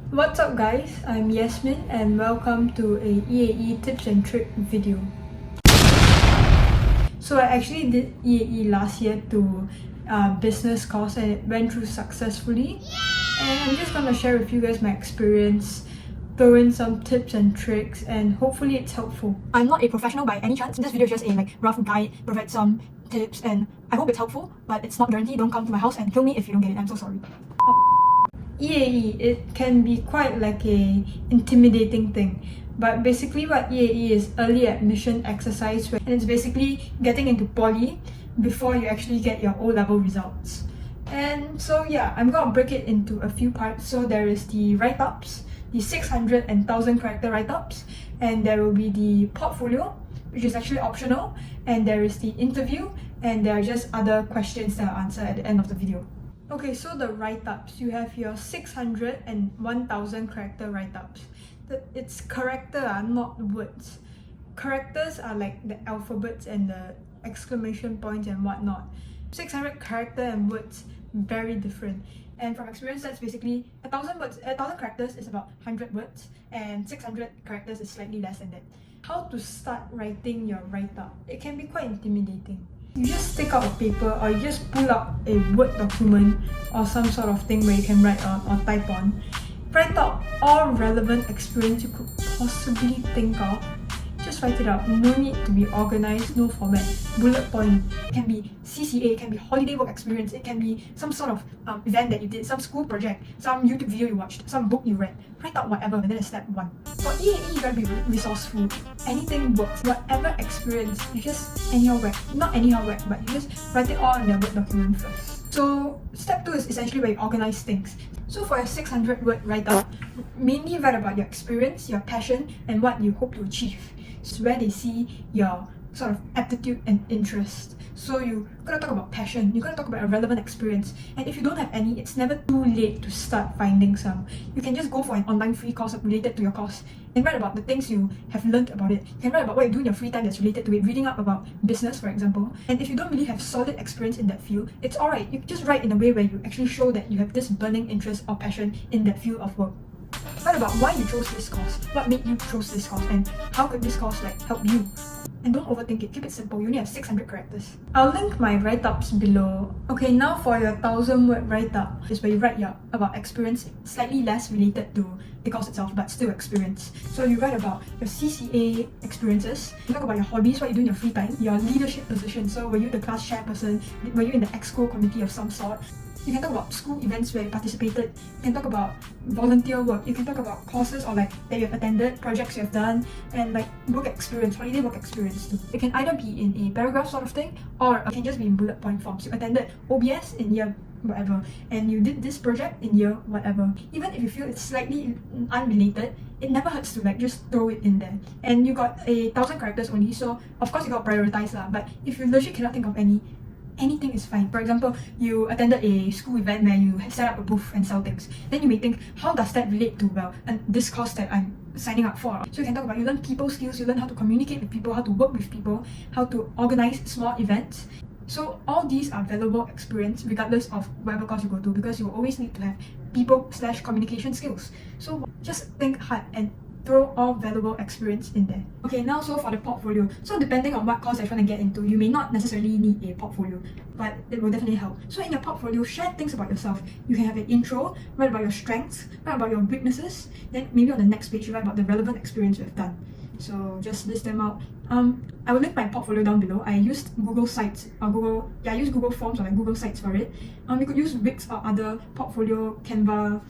What's up guys, I'm Yasmin and welcome to a EAE tips and trick video. So I actually did EAE last year to business course and it went through successfully. And I'm just gonna share with you guys my experience, throw in some tips and tricks, and hopefully it's helpful. I'm not a professional by any chance. This video is just a rough guide, provide some tips, and I hope it's helpful, but it's not guaranteed. Don't come to my house and kill me if you don't get it. I'm so sorry. EAE, it can be quite like a intimidating thing, but basically what EAE is early admission exercise, and it's basically getting into poly before you actually get your O-level results. And so yeah, I'm gonna break it into a few parts. So there is the write-ups, the 600 and 1000 character write-ups, and there will be the portfolio, which is actually optional, and there is the interview, and there are just other questions that I'll answer at the end of the video. Okay, so the write-ups, you have your 600 and 1000 character write-ups. It's character, not words. Characters are like the alphabets and the exclamation points and whatnot. 600 character and words, very different. And from experience, that's basically 1000 words. 1000 characters is about 100 words, and 600 characters is slightly less than that. How to start writing your write-up? It can be quite intimidating. You just take out a paper or you just pull out a Word document or some sort of thing where you can write on or type on. Write out all relevant experience you could possibly think of. Just write it out. No need to be organized, no format. Bullet point. It can be CCA, it can be holiday work experience, it can be some sort of event that you did, some school project, some YouTube video you watched, some book you read. Write out whatever, and then it's step 1. For EAE, you gotta be resourceful. Anything works. Whatever experience, you just anyhow whack. Not anyhow whack, but you just write it all in your Word document first. So step 2 is essentially where you organize things. So for your 600 word write-up, mainly write about your experience, your passion, and what you hope to achieve. It's where they see your sort of aptitude and interest. So you gotta talk about passion, you gotta talk about a relevant experience, and if you don't have any, it's never too late to start finding some. You can just go for an online free course related to your course and write about the things you have learned about it. You can write about what you do in your free time that's related to it, reading up about business, for example. And if you don't really have solid experience in that field, it's alright. You just write in a way where you actually show that you have this burning interest or passion in that field of work. Write about why you chose this course, what made you choose this course, and how could this course help you. And don't overthink it, keep it simple. You only have 600 characters. I'll link my write-ups below. Okay, now for your 1000 word write-up is where you write about experience, slightly less related to the course itself, but still experience. So you write about your CCA experiences, you talk about your hobbies, what you do in your free time, your leadership position. So were you the class chairperson, were you in the exco committee of some sort? You can talk about school events where you participated. You can talk about volunteer work. You can talk about courses or that you have attended, projects you have done, and work experience, holiday work experience too. It can either be in a paragraph sort of thing, or it can just be in bullet point forms. You attended OBS in year whatever, and you did this project in year whatever. Even if you feel it's slightly unrelated, it never hurts to just throw it in there. And you got 1000 characters only, so of course you got to prioritize lah. But if you legit cannot think of anything is fine. For example, you attended a school event where you set up a booth and sell things. Then you may think, how does that relate to this course that I'm signing up for? So you can talk about, you learn people skills, you learn how to communicate with people, how to work with people, how to organize small events. So all these are valuable experience regardless of whatever course you go to, because you will always need to have people/communication skills. So just think hard and throw all valuable experience in there. Okay, now so for the portfolio. So depending on what course you're trying to get into, you may not necessarily need a portfolio, but it will definitely help. So in your portfolio, share things about yourself. You can have an intro, write about your strengths, write about your weaknesses, then maybe on the next page you write about the relevant experience you have done. So just list them out. I will link my portfolio down below. I used Google Sites or I used Google Forms or Google Sites for it. You could use Wix or other portfolio Canva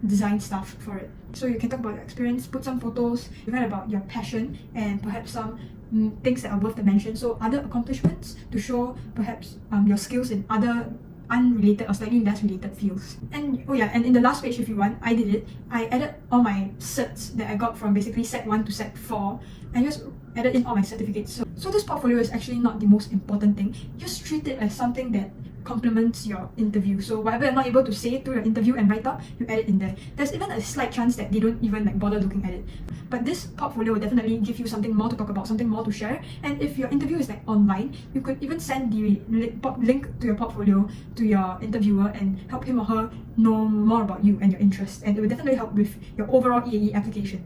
design stuff for it. So you can talk about your experience, put some photos, you write about your passion, and perhaps some things that are worth the mention. So other accomplishments to show perhaps your skills in other unrelated or slightly less related fields. And and in the last page, if you want, I did it. I added all my certs that I got from basically set 1 to set 4, and just added in all my certificates. So this portfolio is actually not the most important thing. Just treat it as something that complements your interview. So whatever you're not able to say through your interview and write up, you add it in there. There's even a slight chance that they don't even like bother looking at it. But this portfolio will definitely give you something more to talk about, something more to share. And if your interview is like online, you could even send the link to your portfolio to your interviewer and help him or her know more about you and your interests. And it will definitely help with your overall EAE application.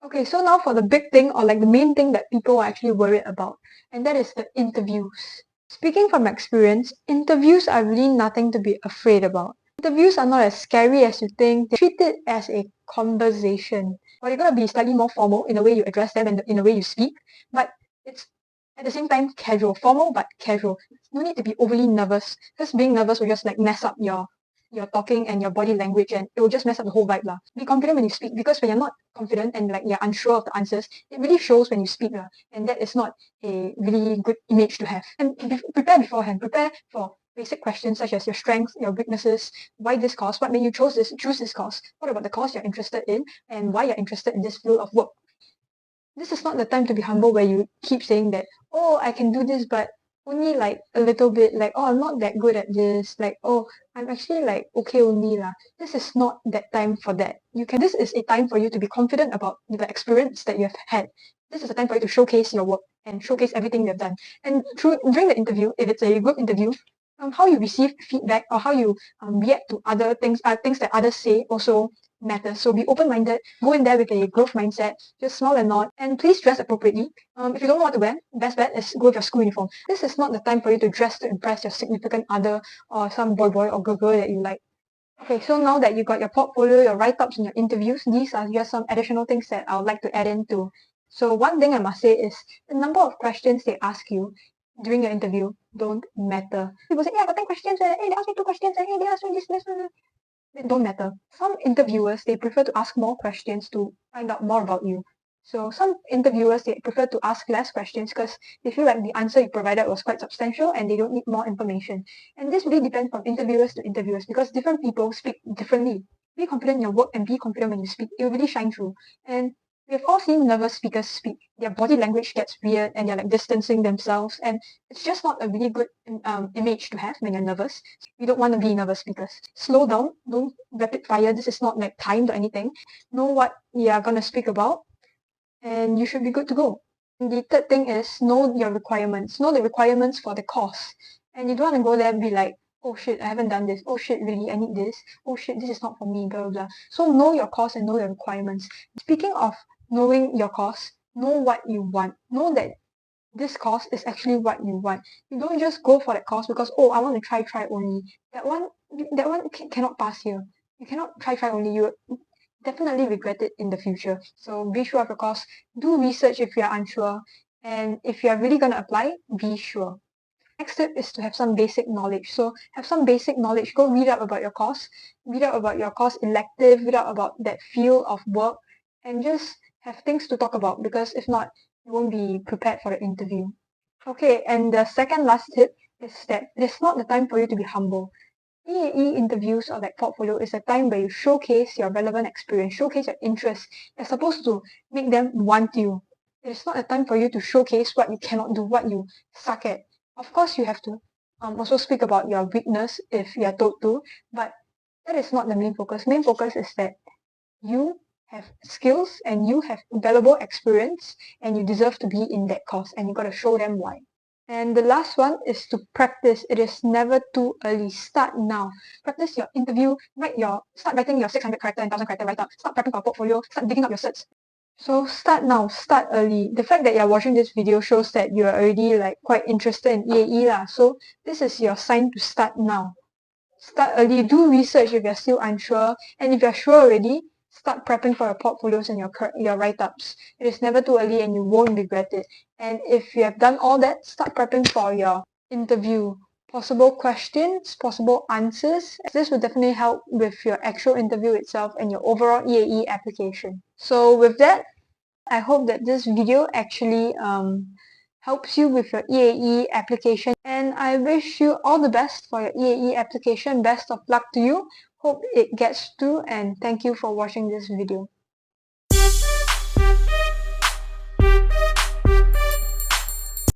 Okay, so now for the big thing, or like the main thing that people are actually worried about, and that is the interviews. Speaking from experience, interviews are really nothing to be afraid about. Interviews are not as scary as you think. They treat it as a conversation. Well, you're going to be slightly more formal in the way you address them and in the way you speak, but it's at the same time casual. Formal but casual. No need to be overly nervous, because being nervous will just like mess up your talking and your body language, and it will just mess up the whole vibe lah. Be confident when you speak, because when you're not confident and like you're unsure of the answers, it really shows when you speak lah, and that is not a really good image to have. And prepare beforehand. Prepare for basic questions such as your strengths, your weaknesses, why this course, what made you choose this course, what about the course you're interested in, and why you're interested in this field of work. This is not the time to be humble where you keep saying that, oh, I can do this, but only like a little bit, like, oh, I'm not that good at this, like, oh, I'm actually like okay only lah. This is not that time for that. This is a time for you to be confident about the experience that you have had. This is a time for you to showcase your work and showcase everything you've done. And during the interview, if it's a group interview, how you receive feedback or how you react to other things that others say also matters. So be open-minded, go in there with a growth mindset, just smile and nod, and please dress appropriately. If you don't know what to wear, best bet is go with your school uniform. This is not the time for you to dress to impress your significant other or some boy or girl that you like. Okay, so now that you got your portfolio, your write-ups, and your interviews, these are just some additional things that I would like to add into. So one thing I must say is the number of questions they ask you during your interview don't matter. People say, yeah, I got 10 questions, hey, they asked me 2 questions, hey, they asked me this. It don't matter. Some interviewers, they prefer to ask more questions to find out more about you. So some interviewers, they prefer to ask less questions because they feel like the answer you provided was quite substantial and they don't need more information. And this really depends from interviewers to interviewers because different people speak differently. Be confident in your work and be confident when you speak. It will really shine through. And we have all seen nervous speakers speak. Their body language gets weird and they're like distancing themselves. And it's just not a really good image to have when you're nervous. We don't want to be nervous speakers. Slow down. Don't rapid fire. This is not like timed or anything. Know what you are going to speak about and you should be good to go. And the third thing is know your requirements. Know the requirements for the course. And you don't want to go there and be like, oh shit, I haven't done this. Oh shit, really, I need this. Oh shit, this is not for me, blah, blah, blah. So know your course and know your requirements. Speaking of knowing your course, know what you want. Know that this course is actually what you want. You don't just go for that course because, oh, I want to try only. That one cannot pass here. You cannot try only. You definitely regret it in the future. So be sure of your course. Do research if you are unsure. And if you are really going to apply, be sure. Next step is to have some basic knowledge. So have some basic knowledge. Go read up about your course. Read up about your course elective. Read up about that field of work. And just have things to talk about because if not, you won't be prepared for the interview. Okay, and the second last tip is that it is not the time for you to be humble. EAE interviews or like portfolio is a time where you showcase your relevant experience, showcase your interests. You're supposed to make them want you. It is not a time for you to showcase what you cannot do, what you suck at. Of course, you have to also speak about your weakness if you are told to, but that is not the main focus. Main focus is that you have skills and you have valuable experience and you deserve to be in that course and you got to show them why. And the last one is to practice. It is never too early. Start now. Practice your interview. Start writing your 600 character and 1000 character write-up. Start prepping for a portfolio. Start digging up your certs. So start now. Start early. The fact that you're watching this video shows that you're already like quite interested in EAE lah. So this is your sign to start now. Start early. Do research if you're still unsure. And if you're sure already, start prepping for your portfolios and your write-ups. It is never too early and you won't regret it. And if you have done all that, start prepping for your interview. Possible questions, possible answers. This will definitely help with your actual interview itself and your overall EAE application. So with that, I hope that this video actually helps you with your EAE application. And I wish you all the best for your EAE application. Best of luck to you. Hope it gets through and thank you for watching this video.